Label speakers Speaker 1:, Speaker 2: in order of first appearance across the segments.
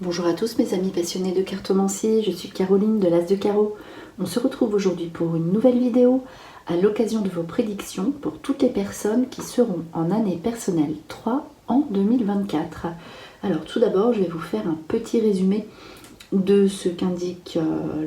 Speaker 1: Bonjour à tous mes amis passionnés de cartomancie, je suis Caroline de l'As de Carreau. On se retrouve aujourd'hui pour une nouvelle vidéo à l'occasion de vos prédictions pour toutes les personnes qui seront en année personnelle 3 en 2024. Alors tout d'abord, je vais vous faire un petit résumé de ce qu'indique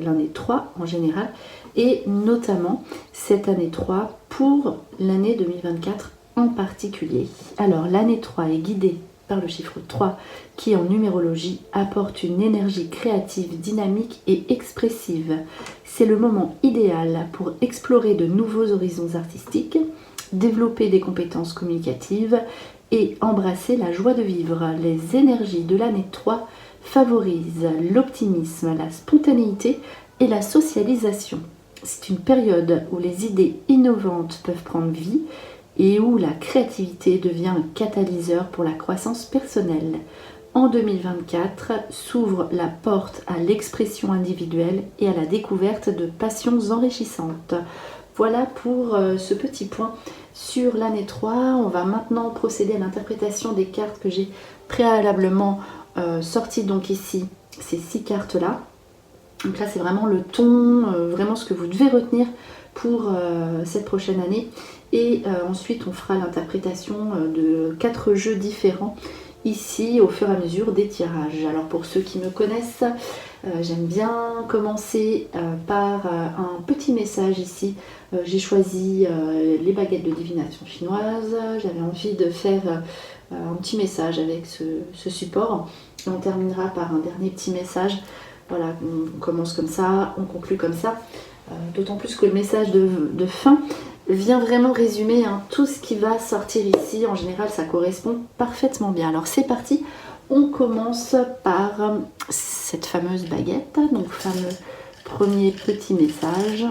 Speaker 1: l'année 3 en général et notamment cette année 3 pour l'année 2024 en particulier. Alors l'année 3 est guidée par le chiffre 3 qui en numérologie apporte une énergie créative, dynamique et expressive. C'est le moment idéal pour explorer de nouveaux horizons artistiques, développer des compétences communicatives et embrasser la joie de vivre. Les énergies de l'année 3 favorisent l'optimisme, la spontanéité et la socialisation. C'est une période où les idées innovantes peuvent prendre vie et où la créativité devient un catalyseur pour la croissance personnelle. En 2024 s'ouvre la porte à l'expression individuelle et à la découverte de passions enrichissantes. Voilà pour ce petit point sur l'année 3. On va maintenant procéder à l'interprétation des cartes que j'ai préalablement sorties donc ici, ces 6 cartes-là. Donc là c'est vraiment le ton, vraiment ce que vous devez retenir pour cette prochaine année. Et ensuite on fera l'interprétation de 4 jeux différents ici au fur et à mesure des tirages. Alors pour ceux qui me connaissent, j'aime bien commencer par un petit message ici. J'ai choisi les baguettes de divination chinoise. J'avais envie de faire un petit message avec ce support. Et on terminera par un dernier petit message. Voilà, on commence comme ça, on conclut comme ça. D'autant plus que le message de fin vient vraiment résumer tout ce qui va sortir ici. En général, ça correspond parfaitement bien. Alors c'est parti, on commence par cette fameuse baguette. Donc fameux premier petit message.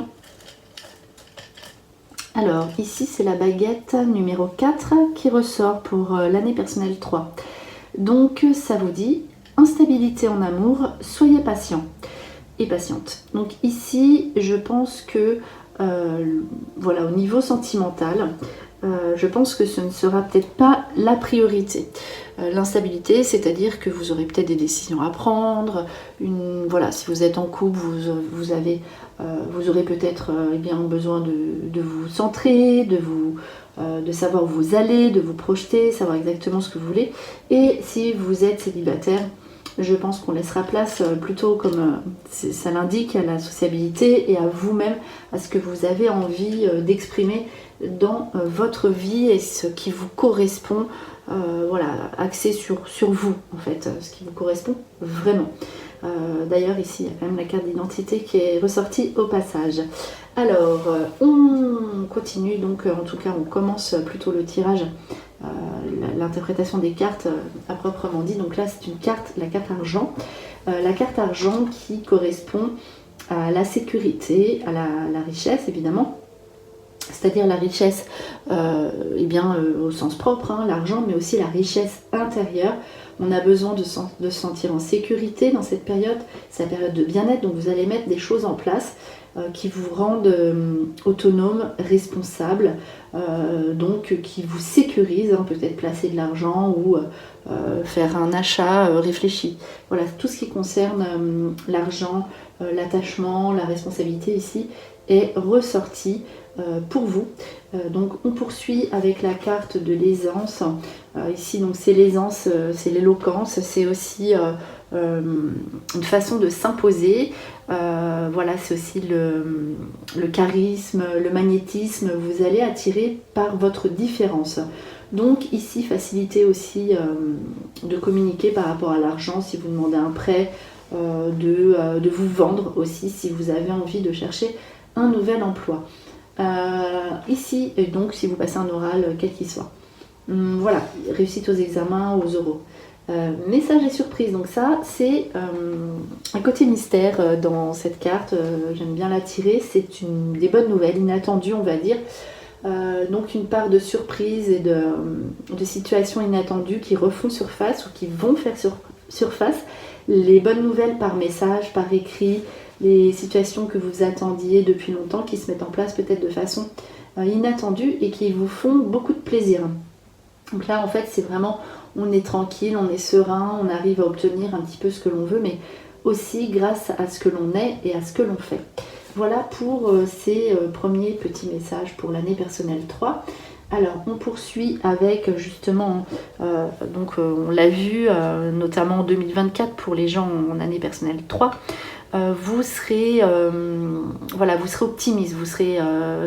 Speaker 1: Alors ici, c'est la baguette numéro 4 qui ressort pour l'année personnelle 3. Donc ça vous dit instabilité en amour, soyez patient et patiente. Donc ici, je pense que voilà, au niveau sentimental, je pense que ce ne sera peut-être pas la priorité. L'instabilité, c'est-à-dire que vous aurez peut-être des décisions à prendre. Voilà, si vous êtes en couple, vous aurez peut-être bien besoin de vous centrer, de savoir où vous allez, de vous projeter, savoir exactement ce que vous voulez. Et si vous êtes célibataire, je pense qu'on laissera place plutôt comme ça l'indique à la sociabilité et à vous-même, à ce que vous avez envie d'exprimer dans votre vie et ce qui vous correspond, voilà, axé sur vous en fait, ce qui vous correspond vraiment. D'ailleurs ici il y a quand même la carte d'identité qui est ressortie au passage. Alors on continue donc, en tout cas on commence plutôt le tirage, l'interprétation des cartes à proprement dit. Donc là c'est une carte, la carte argent. La carte argent qui correspond à la sécurité, à la richesse évidemment. C'est-à-dire la richesse au sens propre, l'argent, mais aussi la richesse intérieure. On a besoin de se sentir en sécurité dans cette période, c'est la période de bien-être, donc vous allez mettre des choses en place qui vous rendent autonome, responsable, donc qui vous sécurisent, peut-être placer de l'argent ou faire un achat réfléchi. Voilà, tout ce qui concerne l'argent, l'attachement, la responsabilité ici est ressorti pour vous. Donc on poursuit avec la carte de l'aisance. Ici donc c'est l'aisance, c'est l'éloquence, c'est aussi une façon de s'imposer. Voilà, c'est aussi le charisme, le magnétisme. Vous allez attirer par votre différence. Donc ici facilité aussi de communiquer par rapport à l'argent si vous demandez un prêt, de vous vendre aussi si vous avez envie de chercher un nouvel emploi. Ici, et donc si vous passez un oral, quel qu'il soit. Voilà, réussite aux examens, aux oraux. Message et surprise, donc ça c'est un côté mystère dans cette carte, j'aime bien la tirer, c'est des bonnes nouvelles, inattendues on va dire. Donc une part de surprise et de situations inattendues qui refont surface ou qui vont faire surface. Les bonnes nouvelles par message, par écrit, les situations que vous attendiez depuis longtemps qui se mettent en place peut-être de façon inattendue et qui vous font beaucoup de plaisir. Donc là en fait c'est vraiment, on est tranquille, on est serein, on arrive à obtenir un petit peu ce que l'on veut, mais aussi grâce à ce que l'on est et à ce que l'on fait. Voilà pour ces premiers petits messages pour l'année personnelle 3. Alors on poursuit avec justement, on l'a vu notamment en 2024 pour les gens en année personnelle 3, vous serez optimiste, vous serez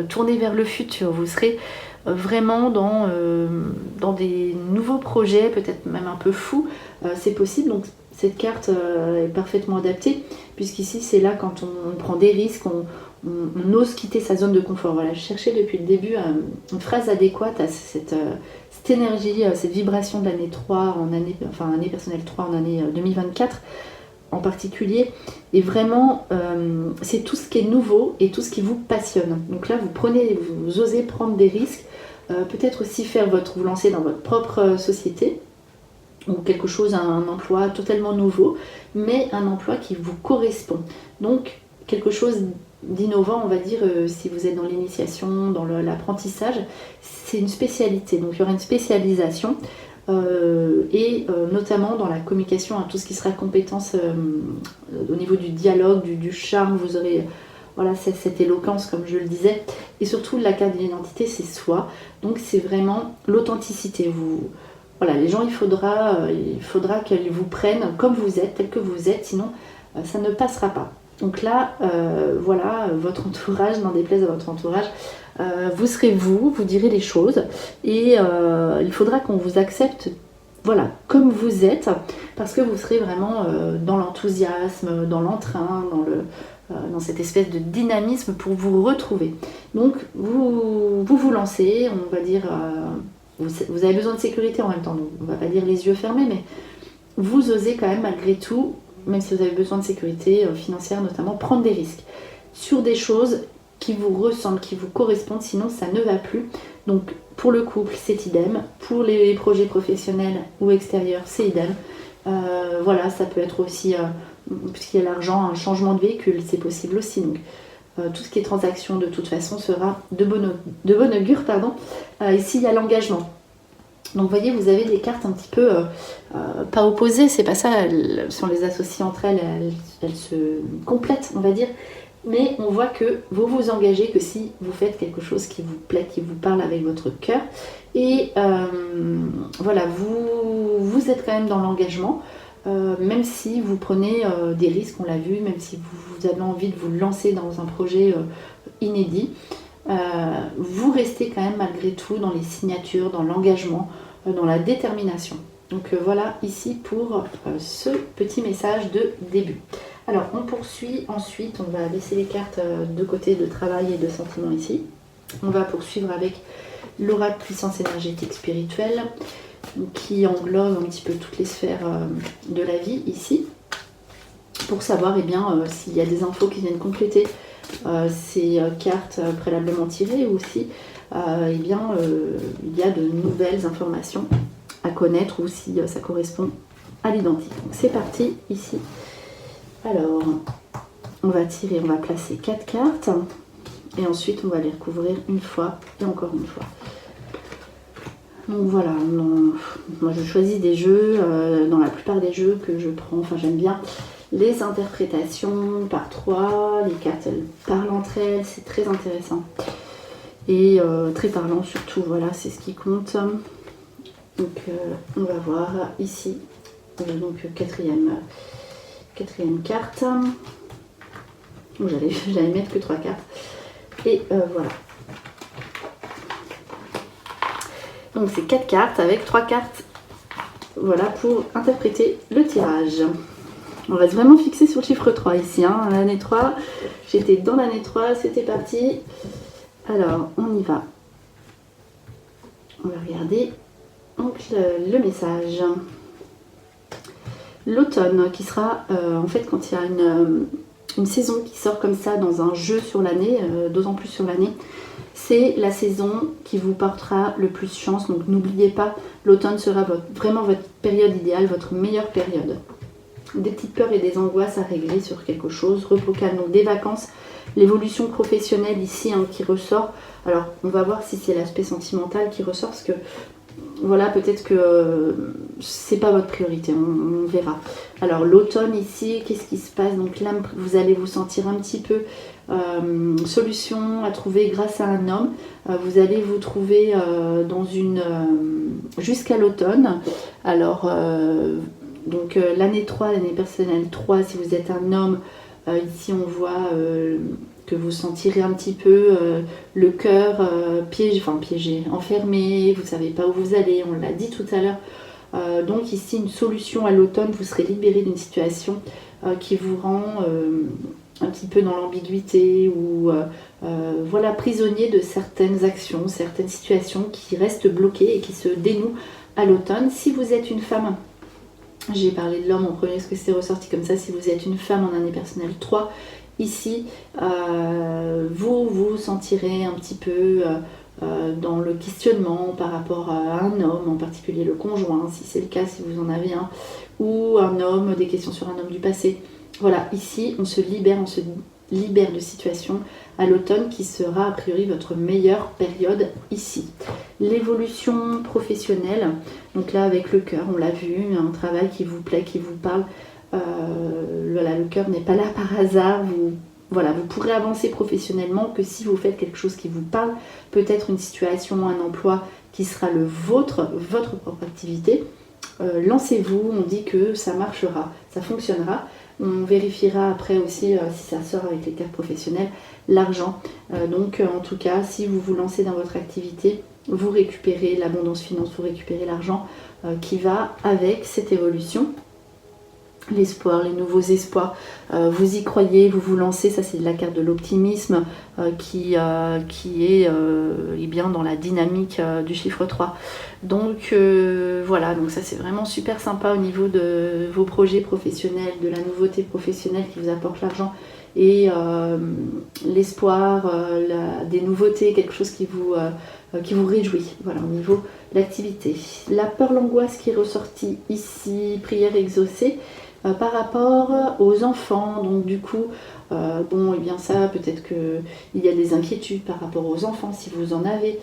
Speaker 1: tourné vers le futur, vous serez vraiment dans des nouveaux projets, peut-être même un peu fous, c'est possible. Donc cette carte est parfaitement adaptée, puisqu'ici c'est là quand on prend des risques, on ose quitter sa zone de confort. Voilà, je cherchais depuis le début une phrase adéquate à cette énergie, cette vibration de l'année 3, année personnelle 3 en année 2024 en particulier. Et vraiment, c'est tout ce qui est nouveau et tout ce qui vous passionne. Donc là, vous osez prendre des risques, peut-être aussi vous lancer dans votre propre société, ou quelque chose, un emploi totalement nouveau, mais un emploi qui vous correspond. Donc quelque chose d'innovant, on va dire, si vous êtes dans l'initiation, dans l'apprentissage, c'est une spécialité. Donc il y aura une spécialisation et notamment dans la communication, tout ce qui sera compétence au niveau du dialogue, du charme, vous aurez cette éloquence comme je le disais, et surtout la carte de l'identité c'est soi, donc c'est vraiment l'authenticité. Les gens, il faudra qu'ils vous prennent comme vous êtes, tel que vous êtes, sinon ça ne passera pas. Donc là, votre entourage, n'en déplaise à votre entourage, vous serez vous direz les choses, et il faudra qu'on vous accepte comme vous êtes, parce que vous serez vraiment dans l'enthousiasme, dans l'entrain, dans cette espèce de dynamisme pour vous retrouver. Donc vous lancez, on va dire, vous avez besoin de sécurité en même temps, donc on va pas dire les yeux fermés, mais vous osez quand même malgré tout, même si vous avez besoin de sécurité financière notamment, prendre des risques sur des choses qui vous ressemblent, qui vous correspondent, sinon ça ne va plus. Donc pour le couple c'est idem, pour les projets professionnels ou extérieurs c'est idem. Ça peut être aussi, puisqu'il y a l'argent, un changement de véhicule, c'est possible aussi. Donc tout ce qui est transaction de toute façon sera de bon augure. Ici il y a l'engagement. Donc vous voyez, vous avez des cartes un petit peu pas opposées, c'est pas ça, si on les associe entre elles se complètent, on va dire. Mais on voit que vous vous engagez que si vous faites quelque chose qui vous plaît, qui vous parle avec votre cœur. Et vous êtes quand même dans l'engagement, même si vous prenez des risques, on l'a vu, même si vous avez envie de vous lancer dans un projet inédit. Vous restez quand même malgré tout dans les signatures, dans l'engagement, dans la détermination. Donc voilà ici pour ce petit message de début. Alors on poursuit ensuite, on va laisser les cartes de côté de travail et de sentiments ici. On va poursuivre avec l'oracle puissance énergétique spirituelle qui englobe un petit peu toutes les sphères de la vie ici, pour savoir s'il y a des infos qui viennent compléter ces cartes préalablement tirées, ou si il y a de nouvelles informations à connaître, ou si ça correspond à l'identique. Donc c'est parti ici. Alors on va placer 4 cartes et ensuite on va les recouvrir une fois et encore une fois. Donc voilà, moi je choisis des jeux, dans la plupart des jeux que je prends, j'aime bien les interprétations par 3, les cartes elles parlent entre elles, c'est très intéressant et très parlant surtout, c'est ce qui compte. Donc on va voir ici, donc quatrième carte, j'allais mettre que 3 cartes, et voilà. Donc c'est 4 cartes avec 3 cartes, pour interpréter le tirage. On va vraiment fixer sur le chiffre 3 ici, l'année 3, j'étais dans l'année 3, c'était parti. Alors on y va, on va regarder donc le message. L'automne qui sera en fait quand il y a une saison qui sort comme ça dans un jeu sur l'année, d'autant plus sur l'année, c'est la saison qui vous portera le plus chance. Donc n'oubliez pas, l'automne sera vraiment votre période idéale, votre meilleure période. des petites peurs et des angoisses à régler sur quelque chose, repos calme, donc des vacances, l'évolution professionnelle ici qui ressort. Alors on va voir si c'est l'aspect sentimental qui ressort, parce que voilà, peut-être que c'est pas votre priorité, on verra. Alors l'automne ici, qu'est-ce qui se passe? Donc là, vous allez vous sentir un petit peu solution à trouver grâce à un homme. Vous allez vous trouver dans une jusqu'à l'automne. Alors donc l'année 3, l'année personnelle 3, si vous êtes un homme, ici on voit que vous sentirez un petit peu le cœur piégé, enfermé, vous ne savez pas où vous allez, on l'a dit tout à l'heure. Donc ici une solution à l'automne, vous serez libéré d'une situation qui vous rend un petit peu dans l'ambiguïté ou voilà, prisonnier de certaines actions, certaines situations qui restent bloquées et qui se dénouent à l'automne. Si vous êtes une femme, j'ai parlé de l'homme en premier parce que c'est ressorti comme ça, si vous êtes une femme en année personnelle 3, ici vous vous sentirez un petit peu dans le questionnement par rapport à un homme, en particulier le conjoint, si c'est le cas, si vous en avez un, ou un homme, des questions sur un homme du passé. Voilà, ici on se libère de situations à l'automne qui sera a priori votre meilleure période ici. L'évolution professionnelle, donc là avec le cœur, on l'a vu, un travail qui vous plaît, qui vous parle. Voilà, le cœur n'est pas là par hasard. Voilà, vous pourrez avancer professionnellement que si vous faites quelque chose qui vous parle, peut-être une situation, un emploi qui sera votre propre activité. Lancez-vous, on dit que ça marchera, ça fonctionnera. On vérifiera après aussi si ça sort avec les cartes professionnelles, l'argent. Donc en tout cas, si vous vous lancez dans votre activité, vous récupérez l'abondance finance, vous récupérez l'argent qui va avec cette évolution. L'espoir, les nouveaux espoirs, vous y croyez, vous vous lancez, ça c'est de la carte de l'optimisme qui est bien dans la dynamique du chiffre 3. Donc voilà, donc ça c'est vraiment super sympa au niveau de vos projets professionnels, de la nouveauté professionnelle qui vous apporte l'argent et l'espoir, des nouveautés, quelque chose qui vous réjouit, voilà, au niveau de l'activité. La peur, l'angoisse qui est ressortie ici, prière exaucée. Par rapport aux enfants, donc du coup, bon, et bien ça, peut-être qu'il y a des inquiétudes par rapport aux enfants, si vous en avez.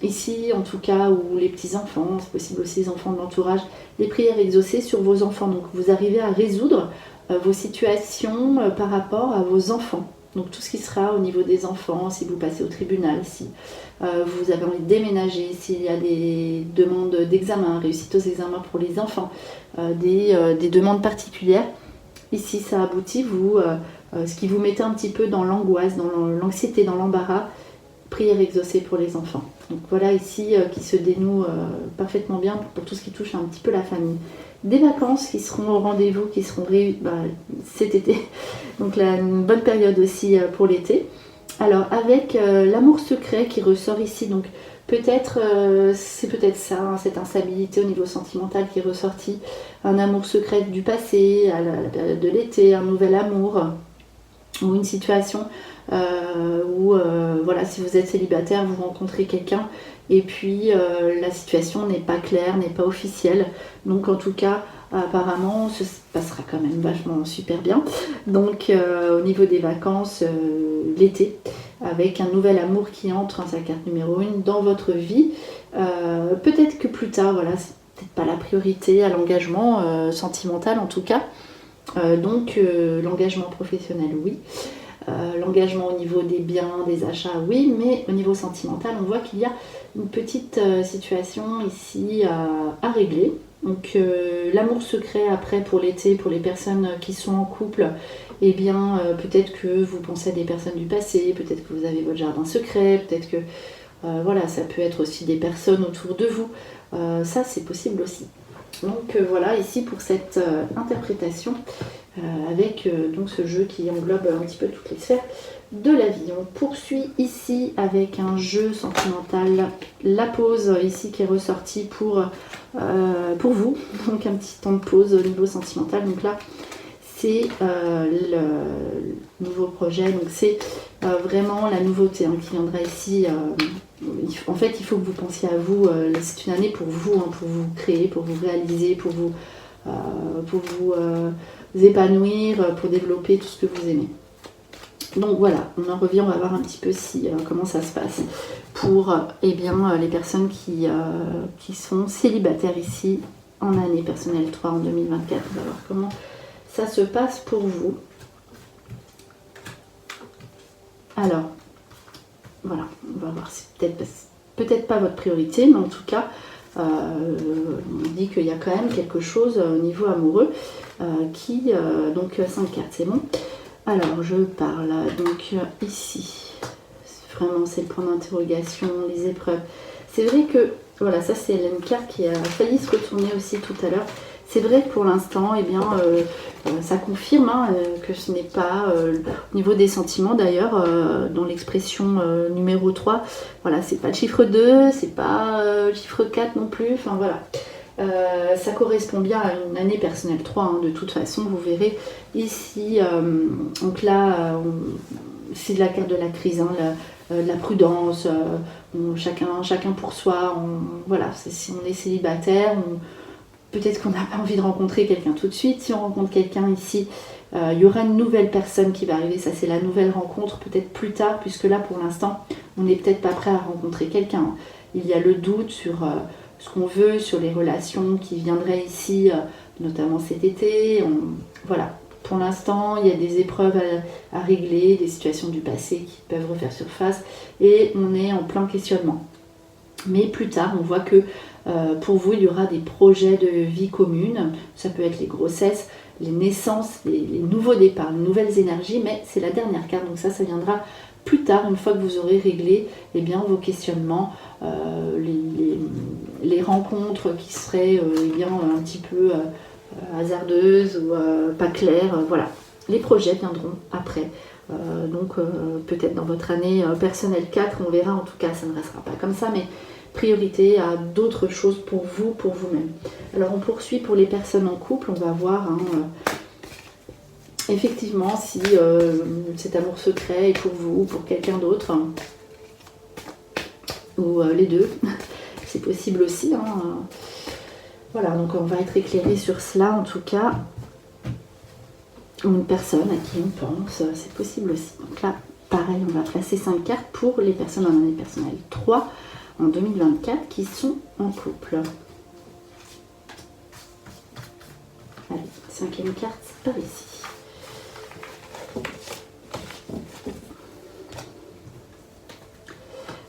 Speaker 1: Ici, en tout cas, ou les petits-enfants, c'est possible aussi les enfants de l'entourage, les prières exaucées sur vos enfants. Donc vous arrivez à résoudre vos situations par rapport à vos enfants. Donc tout ce qui sera au niveau des enfants, si vous passez au tribunal, si vous avez envie de déménager, s'il y a des demandes d'examen, réussite aux examens pour les enfants, des demandes particulières. Ici ça aboutit, ce qui vous mettait un petit peu dans l'angoisse, dans l'anxiété, dans l'embarras, prière exaucée pour les enfants. Donc voilà ici qui se dénoue parfaitement bien pour tout ce qui touche un petit peu la famille. Des vacances qui seront au rendez-vous, qui seront cet été. Donc là, une bonne période aussi pour l'été. Alors avec l'amour secret qui ressort ici, donc peut-être c'est peut-être ça, hein, cette instabilité au niveau sentimental qui est ressortie, un amour secret du passé, à la période de l'été, un nouvel amour, ou une situation où voilà, si vous êtes célibataire, vous rencontrez quelqu'un et puis la situation n'est pas claire, n'est pas officielle. Donc en tout cas, apparemment, ça se passera quand même vachement super bien. Donc au niveau des vacances, l'été, avec un nouvel amour qui entre, sa carte numéro 1, dans votre vie. Peut-être que plus tard, voilà, c'est peut-être pas la priorité à l'engagement sentimental en tout cas. Donc l'engagement professionnel, oui. L'engagement au niveau des biens, des achats, oui, mais au niveau sentimental, on voit qu'il y a une petite situation ici à régler. Donc l'amour secret après pour l'été, pour les personnes qui sont en couple, eh bien peut-être que vous pensez à des personnes du passé, peut-être que vous avez votre jardin secret, peut-être que voilà, ça peut être aussi des personnes autour de vous. Ça c'est possible aussi. Donc voilà, ici pour cette interprétation avec donc ce jeu qui englobe un petit peu toutes les sphères de la vie. On poursuit ici avec un jeu sentimental, la pause ici qui est ressortie pour vous, donc un petit temps de pause au niveau sentimental. Donc là c'est le nouveau projet, donc c'est vraiment la nouveauté qui viendra ici. En fait il faut que vous pensiez à vous, c'est une année pour vous, pour vous créer, pour vous réaliser, pour vous pour vous épanouir, pour développer tout ce que vous aimez. Donc voilà, on en revient, on va voir un petit peu comment ça se passe pour les personnes qui sont célibataires ici en année personnelle 3 en 2024. On va voir comment ça se passe pour vous. Alors, voilà, on va voir si peut-être pas votre priorité, mais en tout cas, on dit qu'il y a quand même quelque chose au niveau amoureux donc 5 cartes, c'est bon. Alors, je parle donc ici, vraiment c'est le point d'interrogation, les épreuves. C'est vrai que, voilà, ça c'est une carte qui a failli se retourner aussi tout à l'heure. C'est vrai que pour l'instant, ça confirme que ce n'est pas, au niveau des sentiments d'ailleurs, dans l'expression numéro 3, voilà, c'est pas le chiffre 2, c'est pas le chiffre 4 non plus, enfin voilà. Ça correspond bien à une année personnelle 3, de toute façon, vous verrez ici, donc là, c'est de la carte de la crise, de la prudence, chacun pour soi, voilà, si on est célibataire, peut-être qu'on n'a pas envie de rencontrer quelqu'un tout de suite. Si on rencontre quelqu'un ici, il y aura une nouvelle personne qui va arriver. Ça, c'est la nouvelle rencontre, peut-être plus tard, puisque là, pour l'instant, on n'est peut-être pas prêt à rencontrer quelqu'un. Il y a le doute sur ce qu'on veut, sur les relations qui viendraient ici, notamment cet été. Voilà. Pour l'instant, il y a des épreuves à régler, des situations du passé qui peuvent refaire surface. Et on est en plein questionnement. Mais plus tard, on voit que pour vous, il y aura des projets de vie commune. Ça peut être les grossesses, les naissances, les nouveaux départs, les nouvelles énergies, mais c'est la dernière carte, donc ça viendra plus tard, une fois que vous aurez réglé vos questionnements, les rencontres qui seraient un petit peu hasardeuses ou pas claires. Voilà, les projets viendront après. Peut-être dans votre année personnelle 4, on verra, en tout cas ça ne restera pas comme ça, mais priorité à d'autres choses pour vous, pour vous-même. Alors on poursuit pour les personnes en couple, on va voir effectivement si cet amour secret est pour vous ou pour quelqu'un d'autre, ou les deux, c'est possible aussi. Voilà, donc on va être éclairé sur cela en tout cas. Une personne à qui on pense, c'est possible aussi. Donc là, pareil, on va placer 5 cartes pour les personnes en année personnelle 3 en 2024 qui sont en couple. Allez, 5e carte par ici.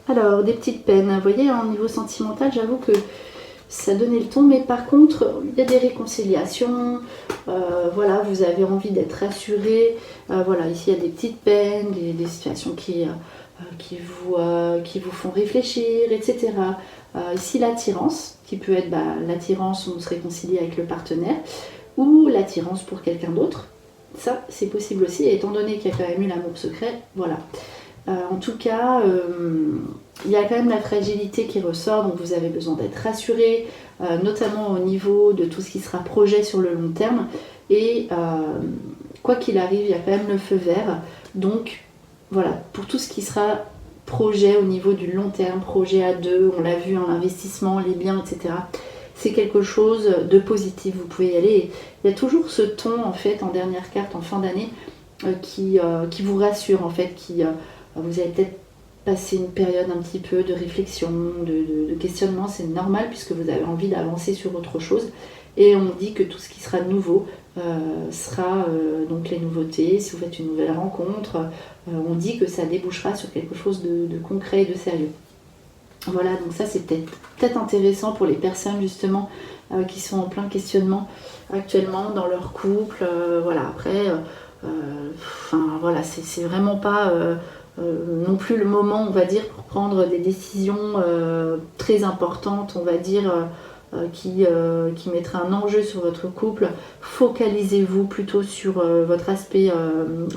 Speaker 1: Alors, des petites peines. Vous voyez, au niveau sentimental, j'avoue que ça donnait le ton, mais par contre, il y a des réconciliations. Voilà, vous avez envie d'être rassuré. Voilà, ici, il y a des petites peines, des situations qui vous font réfléchir, etc. Ici, l'attirance, qui peut être l'attirance où on se réconcilie avec le partenaire, ou l'attirance pour quelqu'un d'autre. Ça, c'est possible aussi, et étant donné qu'il y a quand même eu l'amour secret, voilà. En tout cas, il y a quand même la fragilité qui ressort, donc vous avez besoin d'être rassuré, notamment au niveau de tout ce qui sera projet sur le long terme. Et quoi qu'il arrive, il y a quand même le feu vert. Donc voilà, pour tout ce qui sera projet au niveau du long terme, projet à deux, on l'a vu en investissement, les biens, etc. C'est quelque chose de positif, vous pouvez y aller. Il y a toujours ce ton en fait en dernière carte, en fin d'année, qui vous rassure en fait, vous avez peut-être passé une période un petit peu de réflexion, de questionnement, c'est normal puisque vous avez envie d'avancer sur autre chose. Et on dit que tout ce qui sera nouveau sera donc les nouveautés. Si vous faites une nouvelle rencontre, on dit que ça débouchera sur quelque chose de concret et de sérieux. Voilà, donc ça c'est peut-être intéressant pour les personnes justement qui sont en plein questionnement actuellement dans leur couple. Voilà, après, voilà, c'est vraiment pas non plus le moment, on va dire, pour prendre des décisions très importantes, on va dire, qui mettraient un enjeu sur votre couple. Focalisez-vous plutôt sur votre aspect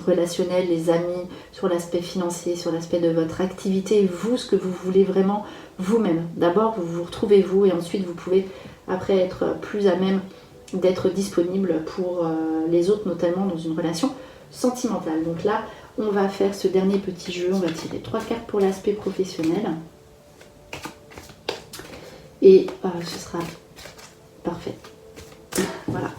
Speaker 1: relationnel, les amis, sur l'aspect financier, sur l'aspect de votre activité, vous, ce que vous voulez vraiment vous-même. D'abord, vous retrouvez vous et ensuite vous pouvez après être plus à même d'être disponible pour les autres, notamment dans une relation sentimentale. Donc là, on va faire ce dernier petit jeu, on va tirer 3 cartes pour l'aspect professionnel. Et ce sera parfait. Voilà.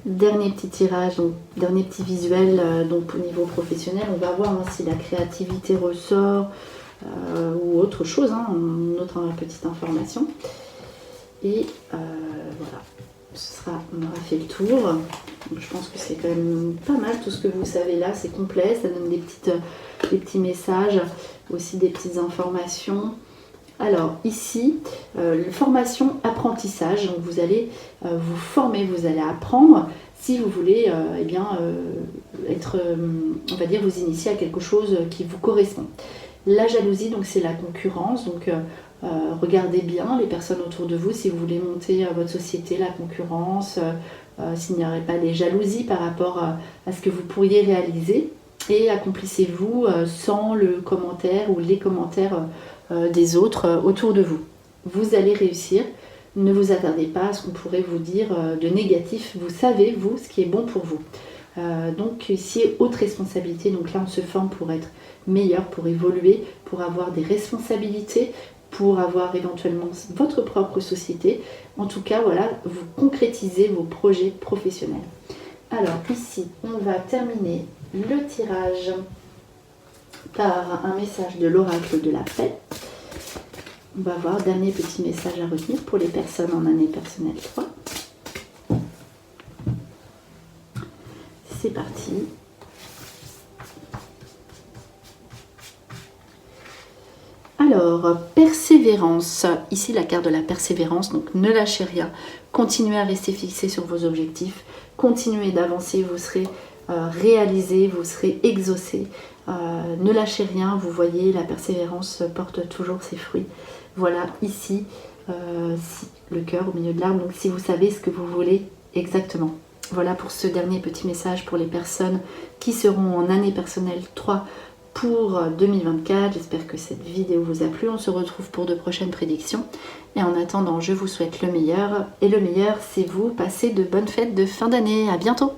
Speaker 1: Dernier petit tirage, donc dernier petit visuel, donc au niveau professionnel, on va voir si la créativité ressort ou autre chose, une autre petite information. Et voilà, on aura fait le tour. Donc, je pense que c'est quand même pas mal tout ce que vous savez là, c'est complet, ça donne des petits messages, aussi des petites informations. Alors ici, formation apprentissage, donc vous allez vous former, vous allez apprendre si vous voulez être, on va dire, vous initier à quelque chose qui vous correspond. La jalousie, donc c'est la concurrence, donc regardez bien les personnes autour de vous si vous voulez monter votre société, la concurrence, s'il n'y aurait pas des jalousies par rapport à ce que vous pourriez réaliser, et accomplissez-vous sans le commentaire ou les commentaires des autres autour de vous. Vous allez réussir, ne vous attardez pas à ce qu'on pourrait vous dire de négatif, vous savez vous ce qui est bon pour vous. Donc ici, haute responsabilité, donc là on se forme pour être meilleur, pour évoluer, pour avoir des responsabilités, pour avoir éventuellement votre propre société. En tout cas, voilà, vous concrétisez vos projets professionnels. Alors ici, on va terminer le tirage par un message de l'oracle de la paix. On va voir, dernier petit message à retenir pour les personnes en année personnelle 3. C'est parti. Alors, persévérance. Ici, la carte de la persévérance. Donc, ne lâchez rien. Continuez à rester fixé sur vos objectifs. Continuez d'avancer. Vous serez réalisé. Vous serez exaucé. Ne lâchez rien. Vous voyez, la persévérance porte toujours ses fruits. Voilà, ici, le cœur au milieu de l'arbre. Donc, si vous savez ce que vous voulez exactement. Voilà pour ce dernier petit message pour les personnes qui seront en année personnelle 3 pour 2024. J'espère que cette vidéo vous a plu. On se retrouve pour de prochaines prédictions. Et en attendant, je vous souhaite le meilleur. Et le meilleur, c'est vous. Passez de bonnes fêtes de fin d'année. À bientôt!